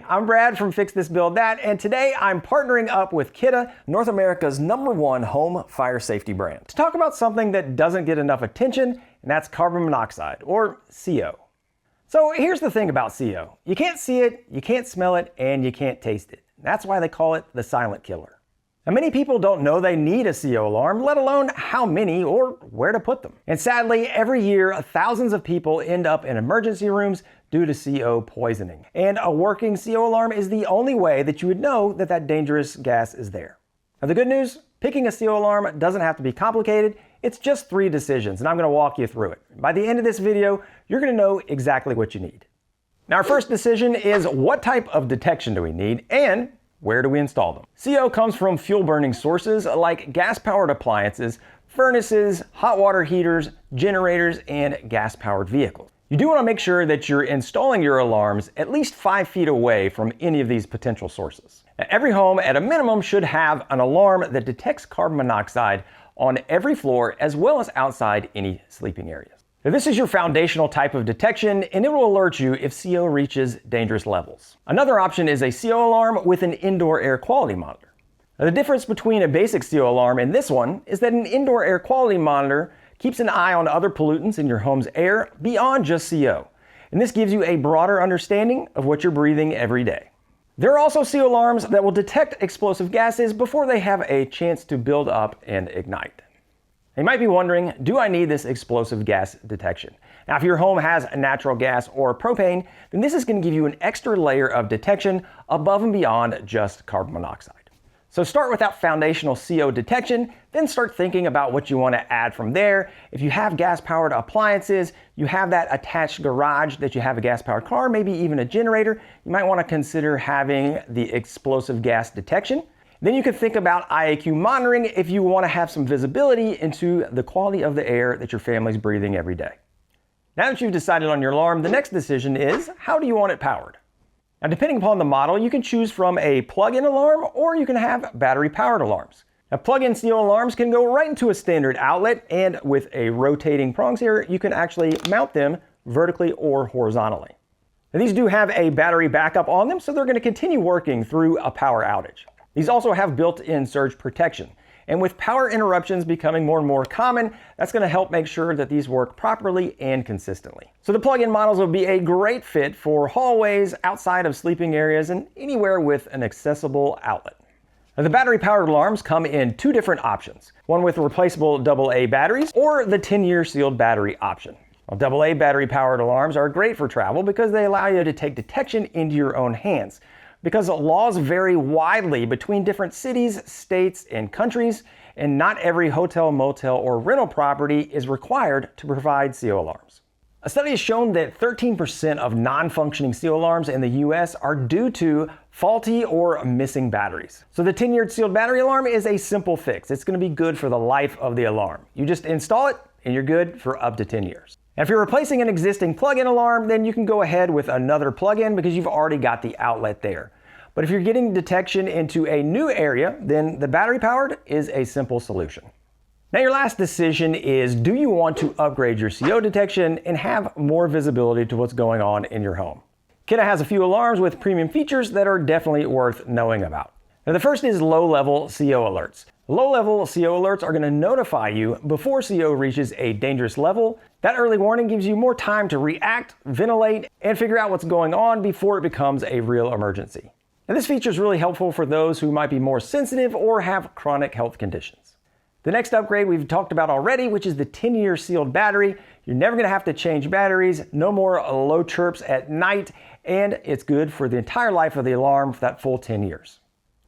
I'm Brad from Fix This Build That, and today I'm partnering up with Kidde, North America's #1 home fire safety brand, to talk about something that doesn't get enough attention, and that's carbon monoxide, or CO. So here's the thing about CO. You can't see it, you can't smell it, and you can't taste it. That's why they call it the silent killer. Now, many people don't know they need a CO alarm, let alone how many or where to put them. And sadly, every year, thousands of people end up in emergency rooms due to CO poisoning. And a working CO alarm is the only way that you would know that that dangerous gas is there. Now, the good news, picking a CO alarm doesn't have to be complicated. It's just 3 decisions, and I'm going to walk you through it. By the end of this video, you're going to know exactly what you need. Now, our first decision is what type of detection do we need, and where do we install them? CO comes from fuel-burning sources like gas-powered appliances, furnaces, hot water heaters, generators, and gas-powered vehicles. You do want to make sure that you're installing your alarms at least 5 feet away from any of these potential sources. Now, every home at a minimum should have an alarm that detects carbon monoxide on every floor as well as outside any sleeping areas. Now, this is your foundational type of detection, and it will alert you if CO reaches dangerous levels. Another option is a CO alarm with an indoor air quality monitor. Now, the difference between a basic CO alarm and this one is that an indoor air quality monitor keeps an eye on other pollutants in your home's air beyond just CO, and this gives you a broader understanding of what you're breathing every day. There are also CO alarms that will detect explosive gases before they have a chance to build up and ignite. You might be wondering, do I need this explosive gas detection? Now, if your home has natural gas or propane, then this is going to give you an extra layer of detection above and beyond just carbon monoxide. So start with that foundational CO detection, then start thinking about what you want to add from there. If you have gas-powered appliances, you have that attached garage that you have a gas-powered car, maybe even a generator, you might want to consider having the explosive gas detection. Then you could think about IAQ monitoring if you want to have some visibility into the quality of the air that your family's breathing every day. Now that you've decided on your alarm, the next decision is, how do you want it powered? Now, depending upon the model, you can choose from a plug-in alarm or you can have battery-powered alarms. Now, plug-in CO alarms can go right into a standard outlet, and with a rotating prongs here, you can actually mount them vertically or horizontally. Now, these do have a battery backup on them, so they're going to continue working through a power outage. These also have built-in surge protection. And with power interruptions becoming more and more common, that's going to help make sure that these work properly and consistently. So the plug-in models will be a great fit for hallways, outside of sleeping areas, and anywhere with an accessible outlet. Now, the battery-powered alarms come in 2 different options, one with replaceable AA batteries or the 10-year sealed battery option. Well, AA battery-powered alarms are great for travel because they allow you to take detection into your own hands. Because laws vary widely between different cities, states, and countries, and not every hotel, motel, or rental property is required to provide CO alarms. A study has shown that 13% of non-functioning CO alarms in the US are due to faulty or missing batteries. So the 10-year sealed battery alarm is a simple fix. It's going to be good for the life of the alarm. You just install it, and you're good for up to 10 years. And if you're replacing an existing plug-in alarm, then you can go ahead with another plug-in because you've already got the outlet there. But if you're getting detection into a new area, then the battery-powered is a simple solution. Now, your last decision is, do you want to upgrade your CO detection and have more visibility to what's going on in your home? Kidde has a few alarms with premium features that are definitely worth knowing about. Now, the first is low-level CO alerts. Low-level CO alerts are going to notify you before CO reaches a dangerous level. That early warning gives you more time to react, ventilate, and figure out what's going on before it becomes a real emergency. Now, this feature is really helpful for those who might be more sensitive or have chronic health conditions. The next upgrade we've talked about already, which is the 10-year sealed battery. You're never going to have to change batteries, no more low chirps at night, and it's good for the entire life of the alarm for that full 10 years.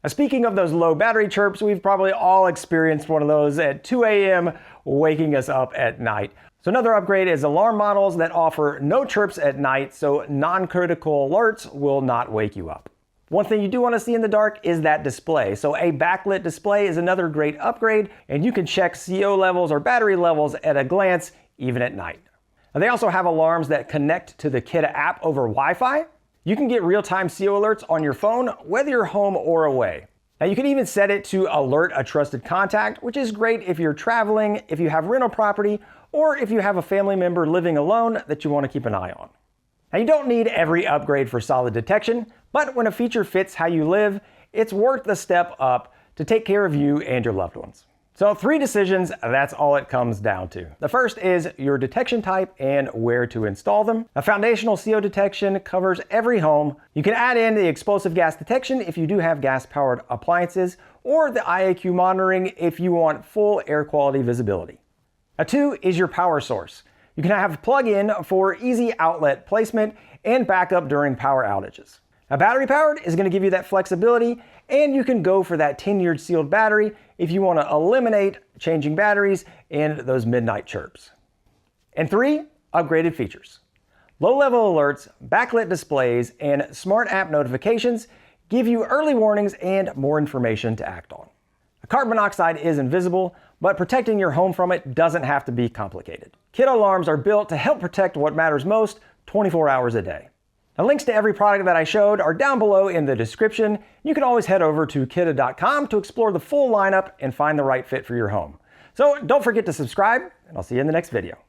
Now, speaking of those low battery chirps, we've probably all experienced one of those at 2 a.m. waking us up at night. So another upgrade is alarm models that offer no chirps at night, so non-critical alerts will not wake you up. One thing you do want to see in the dark is that display. So a backlit display is another great upgrade, and you can check CO levels or battery levels at a glance, even at night. Now, they also have alarms that connect to the Kidde app over Wi-Fi. You can get real-time CO alerts on your phone, whether you're home or away. Now, you can even set it to alert a trusted contact, which is great if you're traveling, if you have rental property, or if you have a family member living alone that you want to keep an eye on. Now, you don't need every upgrade for solid detection, but when a feature fits how you live, it's worth the step up to take care of you and your loved ones. So 3 decisions, that's all it comes down to. The first is your detection type and where to install them. A foundational CO detection covers every home. You can add in the explosive gas detection if you do have gas-powered appliances, or the IAQ monitoring if you want full air quality visibility. A 2 is your power source. You can have a plug-in for easy outlet placement and backup during power outages. A battery powered is going to give you that flexibility, and you can go for that 10-year sealed battery if you want to eliminate changing batteries and those midnight chirps. And 3, upgraded features. Low-level alerts, backlit displays, and smart app notifications give you early warnings and more information to act on. Carbon monoxide is invisible, but protecting your home from it doesn't have to be complicated. Kidde alarms are built to help protect what matters most 24 hours a day. The links to every product that I showed are down below in the description. You can always head over to kidde.com to explore the full lineup and find the right fit for your home. So don't forget to subscribe, and I'll see you in the next video.